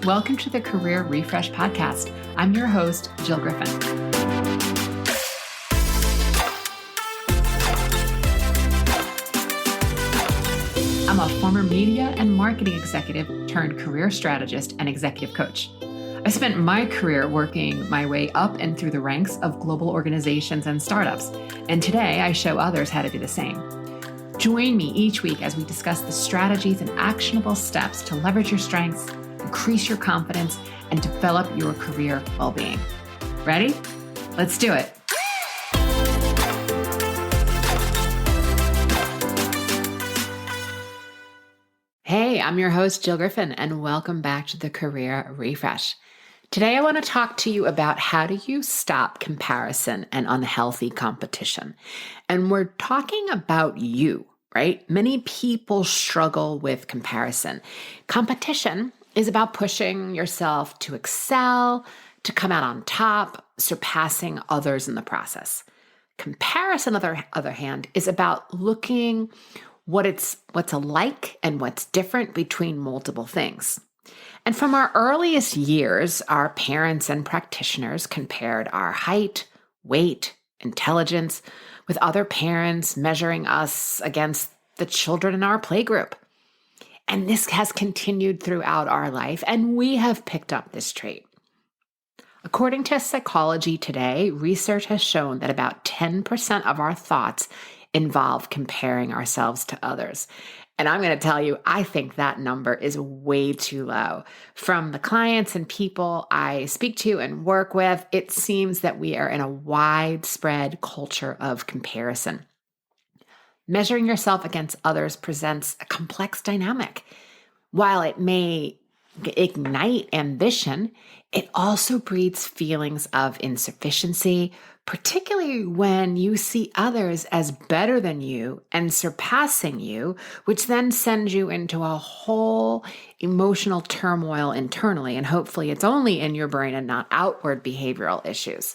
Welcome to the Career Refresh Podcast. I'm your host, Jill Griffin. I'm a former media and marketing executive turned career strategist and executive coach. I spent my career working my way up and through the ranks of global organizations and startups, and today I show others how to do the same. Join me each week as we discuss the strategies and actionable steps to leverage your strengths, increase your confidence, and develop your career well-being. Ready? Let's do it. Hey, I'm your host, Jill Griffin, and welcome back to the Career Refresh. Today, I want to talk to you about how do you stop comparison and unhealthy competition. And we're talking about you, right? Many people struggle with comparison. Competition is about pushing yourself to excel, to come out on top, surpassing others in the process. Comparison, on the other hand, is about looking what's alike and what's different between multiple things. And from our earliest years, our parents and practitioners compared our height, weight, intelligence with other parents, measuring us against the children in our playgroup. And this has continued throughout our life, and we have picked up this trait. According to Psychology Today, research has shown that about 10% of our thoughts involve comparing ourselves to others. And I'm going to tell you, I think that number is way too low. From the clients and people I speak to and work with, it seems that we are in a widespread culture of comparison. Measuring yourself against others presents a complex dynamic. While it may ignite ambition, it also breeds feelings of insufficiency, particularly when you see others as better than you and surpassing you, which then sends you into a whole emotional turmoil internally. And hopefully it's only in your brain and not outward behavioral issues.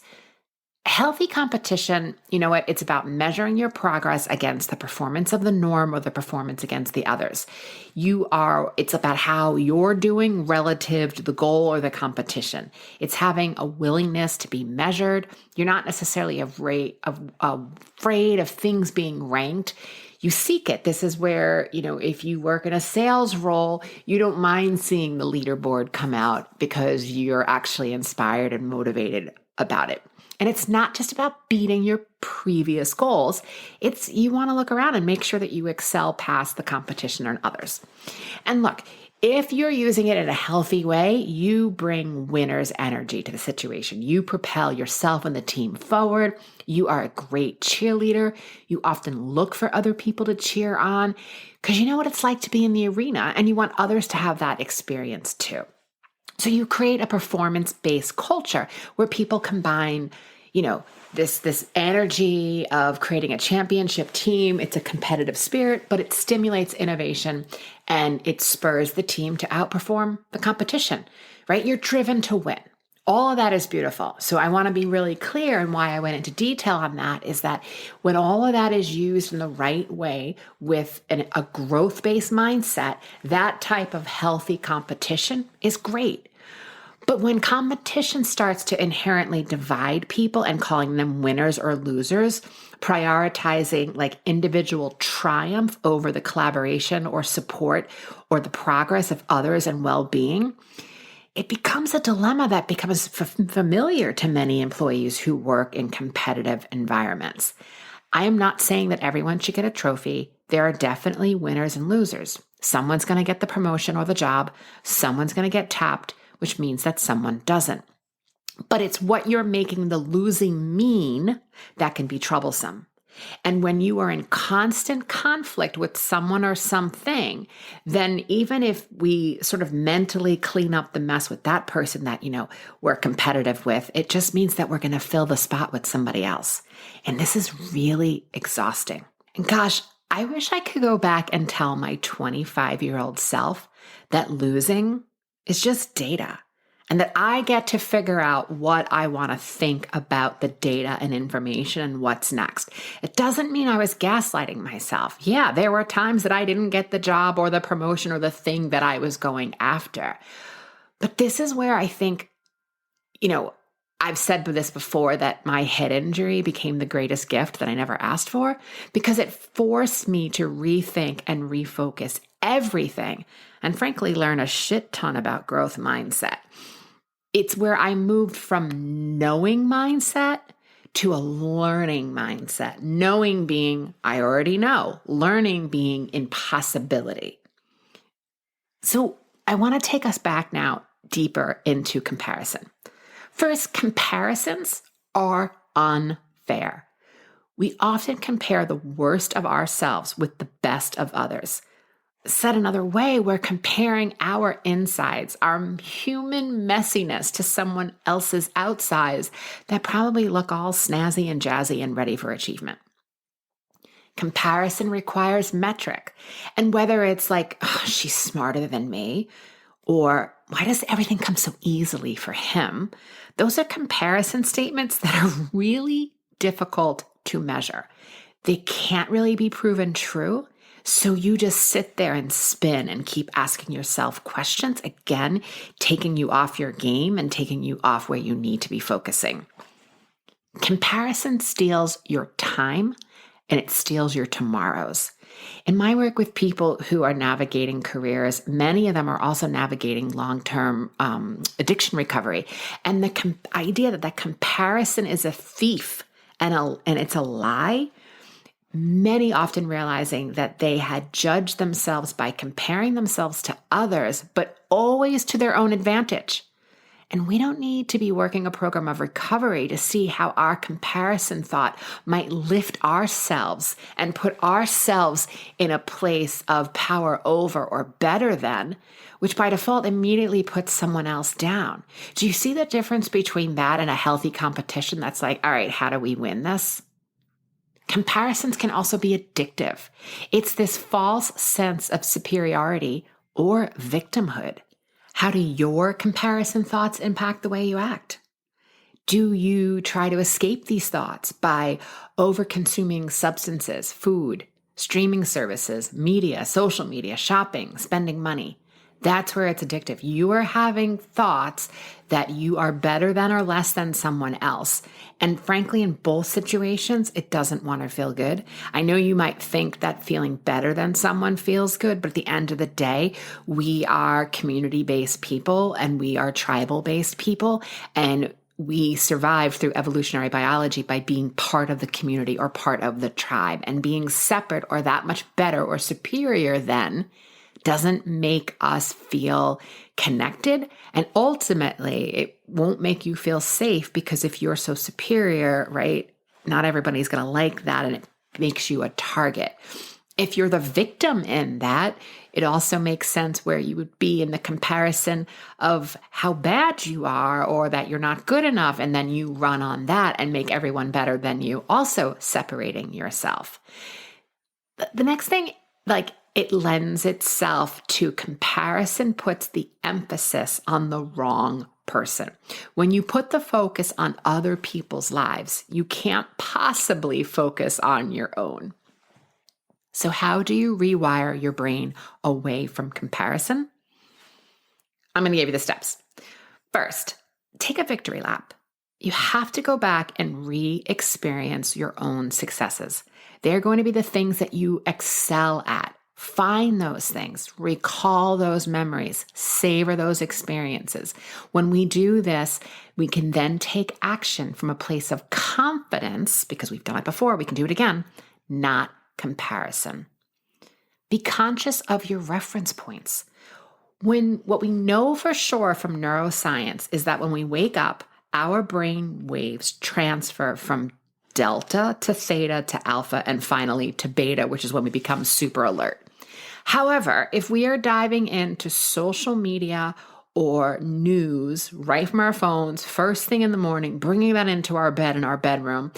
Healthy competition, you know what? It's about measuring your progress against the performance of the norm or the performance against the others. It's about how you're doing relative to the goal or the competition. It's having a willingness to be measured. You're not necessarily afraid of things being ranked. You seek it. This is where, if you work in a sales role, you don't mind seeing the leaderboard come out because you're actually inspired and motivated about it. And it's not just about beating your previous goals. You want to look around and make sure that you excel past the competition and others. And look, if you're using it in a healthy way, you bring winner's energy to the situation. You propel yourself and the team forward. You are a great cheerleader. You often look for other people to cheer on because you know what it's like to be in the arena and you want others to have that experience too. So you create a performance-based culture where people combine, this energy of creating a championship team. It's a competitive spirit, but it stimulates innovation and it spurs the team to outperform the competition, right? You're driven to win. All of that is beautiful. So I want to be really clear, and why I went into detail on that is that when all of that is used in the right way with a growth-based mindset, that type of healthy competition is great. But when competition starts to inherently divide people and calling them winners or losers, prioritizing like individual triumph over the collaboration or support or the progress of others and well-being, it becomes a dilemma that becomes familiar to many employees who work in competitive environments. I am not saying that everyone should get a trophy. There are definitely winners and losers. Someone's going to get the promotion or the job. Someone's going to get tapped, which means that someone doesn't. But it's what you're making the losing mean that can be troublesome. And when you are in constant conflict with someone or something, then even if we sort of mentally clean up the mess with that person that, we're competitive with, it just means that we're going to fill the spot with somebody else. And this is really exhausting. And gosh, I wish I could go back and tell my 25-year-old self that losing is just data. And that I get to figure out what I want to think about the data and information and what's next. It doesn't mean I was gaslighting myself. Yeah, there were times that I didn't get the job or the promotion or the thing that I was going after. But this is where I think, I've said this before, that my head injury became the greatest gift that I never asked for, because it forced me to rethink and refocus everything and frankly learn a shit ton about growth mindset. It's where I moved from knowing mindset to a learning mindset. Knowing being I already know, learning being impossibility. So I want to take us back now deeper into comparison. First, comparisons are unfair. We often compare the worst of ourselves with the best of others. Said another way, we're comparing our insides, our human messiness, to someone else's outsides that probably look all snazzy and jazzy and ready for achievement. Comparison requires metric. And whether it's like, oh, she's smarter than me, or why does everything come so easily for him? Those are comparison statements that are really difficult to measure. They can't really be proven true. So you just sit there and spin and keep asking yourself questions, again, taking you off your game and taking you off where you need to be focusing. Comparison steals your time and it steals your tomorrows. In my work with people who are navigating careers, many of them are also navigating long-term addiction recovery. And the idea that comparison is a thief and it's a lie, many often realizing that they had judged themselves by comparing themselves to others, but always to their own advantage. And we don't need to be working a program of recovery to see how our comparison thought might lift ourselves and put ourselves in a place of power over or better than, which by default immediately puts someone else down. Do you see the difference between that and a healthy competition that's like, all right, how do we win this? Comparisons can also be addictive. It's this false sense of superiority or victimhood. How do your comparison thoughts impact the way you act? Do you try to escape these thoughts by over-consuming substances, food, streaming services, media, social media, shopping, spending money? That's where it's addictive. You are having thoughts that you are better than or less than someone else. And frankly, in both situations, it doesn't want to feel good. I know you might think that feeling better than someone feels good, but at the end of the day, we are community-based people and we are tribal-based people. And we survive through evolutionary biology by being part of the community or part of the tribe, and being separate or that much better or superior than doesn't make us feel connected. And ultimately, it won't make you feel safe, because if you're so superior, right, not everybody's going to like that, and it makes you a target. If you're the victim in that, it also makes sense where you would be in the comparison of how bad you are or that you're not good enough, and then you run on that and make everyone better than you, also separating yourself. The next thing, it lends itself to comparison, puts the emphasis on the wrong person. When you put the focus on other people's lives, you can't possibly focus on your own. So how do you rewire your brain away from comparison? I'm going to give you the steps. First, take a victory lap. You have to go back and re-experience your own successes. They're going to be the things that you excel at. Find those things, recall those memories, savor those experiences. When we do this, we can then take action from a place of confidence, because we've done it before, we can do it again, not comparison. Be conscious of your reference points. What we know for sure from neuroscience is that when we wake up, our brain waves transfer from delta to theta to alpha and finally to beta, which is when we become super alert. However, if we are diving into social media or news right from our phones, first thing in the morning, bringing that into our bed in our bedroom,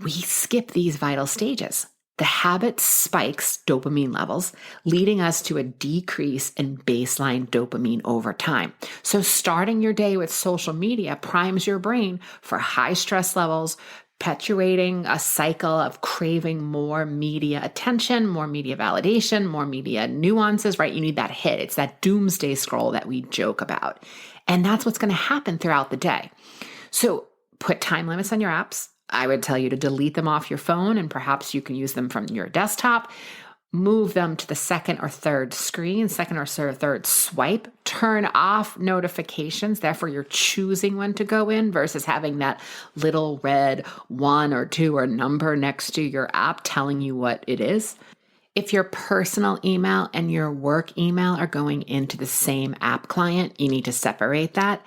we skip these vital stages. The habit spikes dopamine levels, leading us to a decrease in baseline dopamine over time. So starting your day with social media primes your brain for high stress levels, perpetuating a cycle of craving more media attention, more media validation, more media nuances, right? You need that hit. It's that doomsday scroll that we joke about. And that's what's going to happen throughout the day. So put time limits on your apps. I would tell you to delete them off your phone, and perhaps you can use them from your desktop. Move them to the second or third screen, second or third swipe. Turn off notifications. Therefore, you're choosing when to go in versus having that little red 1 or 2 or number next to your app telling you what it is. If your personal email and your work email are going into the same app client, you need to separate that.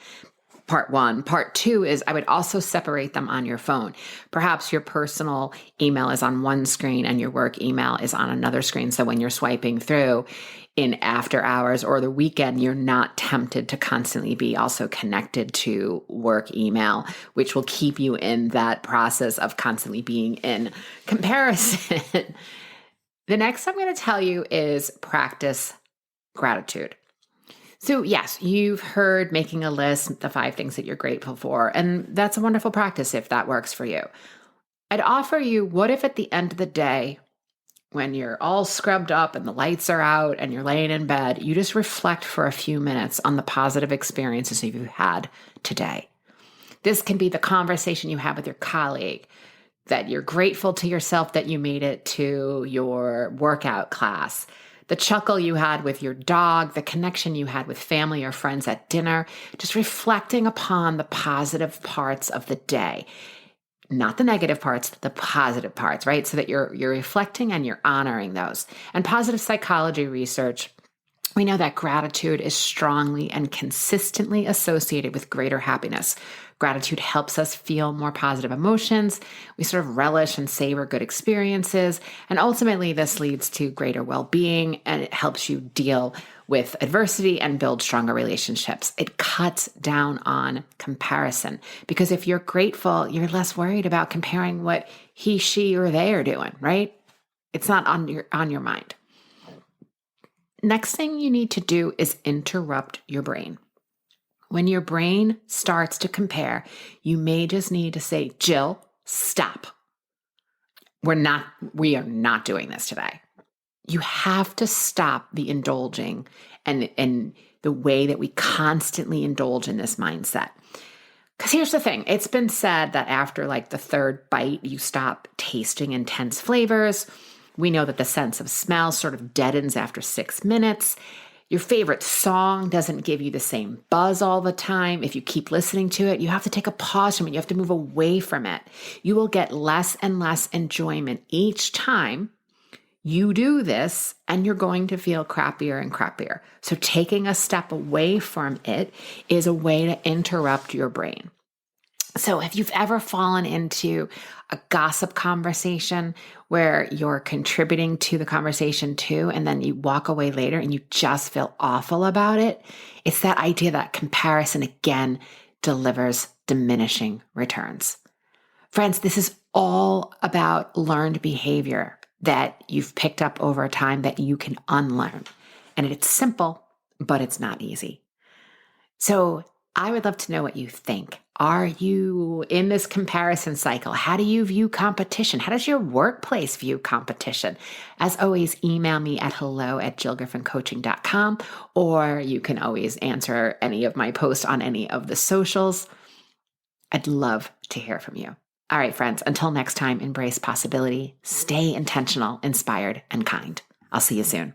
Part 1. Part 2 is I would also separate them on your phone. Perhaps your personal email is on one screen and your work email is on another screen. So when you're swiping through in after hours or the weekend, you're not tempted to constantly be also connected to work email, which will keep you in that process of constantly being in comparison. The next I'm going to tell you is practice gratitude. So yes, you've heard making a list, the 5 things that you're grateful for, and that's a wonderful practice if that works for you. I'd offer you, what if at the end of the day, when you're all scrubbed up and the lights are out and you're laying in bed, you just reflect for a few minutes on the positive experiences you've had today. This can be the conversation you have with your colleague, that you're grateful to yourself that you made it to your workout class, the chuckle you had with your dog, the connection you had with family or friends at dinner, just reflecting upon the positive parts of the day, not the negative parts, the positive parts, right? So that you're reflecting and you're honoring those. And positive psychology research, we know that gratitude is strongly and consistently associated with greater happiness. Gratitude helps us feel more positive emotions. We sort of relish and savor good experiences. And ultimately, this leads to greater well-being, and it helps you deal with adversity and build stronger relationships. It cuts down on comparison, because if you're grateful, you're less worried about comparing what he, she, or they are doing, right? It's not on your mind. Next thing you need to do is interrupt your brain. When your brain starts to compare, you may just need to say, Jill, stop. We are not doing this today. You have to stop the indulging and the way that we constantly indulge in this mindset. Because here's the thing. It's been said that after like the third bite, you stop tasting intense flavors. We know that the sense of smell sort of deadens after 6 minutes. Your favorite song doesn't give you the same buzz all the time. If you keep listening to it, you have to take a pause from it. You have to move away from it. You will get less and less enjoyment each time you do this, and you're going to feel crappier and crappier. So taking a step away from it is a way to interrupt your brain. So if you've ever fallen into a gossip conversation where you're contributing to the conversation too, and then you walk away later and you just feel awful about it, it's that idea that comparison again delivers diminishing returns. Friends, this is all about learned behavior that you've picked up over time that you can unlearn. And it's simple, but it's not easy. So I would love to know what you think. Are you in this comparison cycle? How do you view competition? How does your workplace view competition? As always, email me at hello@jillgriffincoaching.com, or you can always answer any of my posts on any of the socials. I'd love to hear from you. All right, friends, until next time, embrace possibility, stay intentional, inspired, and kind. I'll see you soon.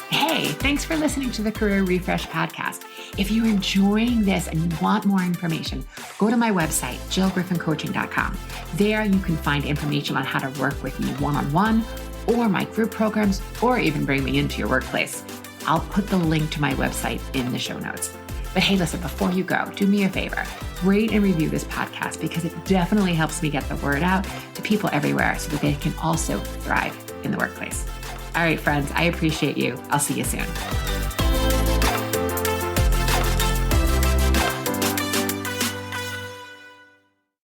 Hey, thanks for listening to the Career Refresh podcast. If you're enjoying this and you want more information, go to my website, jillgriffincoaching.com. There you can find information on how to work with me one-on-one, or my group programs, or even bring me into your workplace. I'll put the link to my website in the show notes. But hey, listen, before you go, do me a favor, rate and review this podcast, because it definitely helps me get the word out to people everywhere so that they can also thrive in the workplace. All right, friends, I appreciate you. I'll see you soon.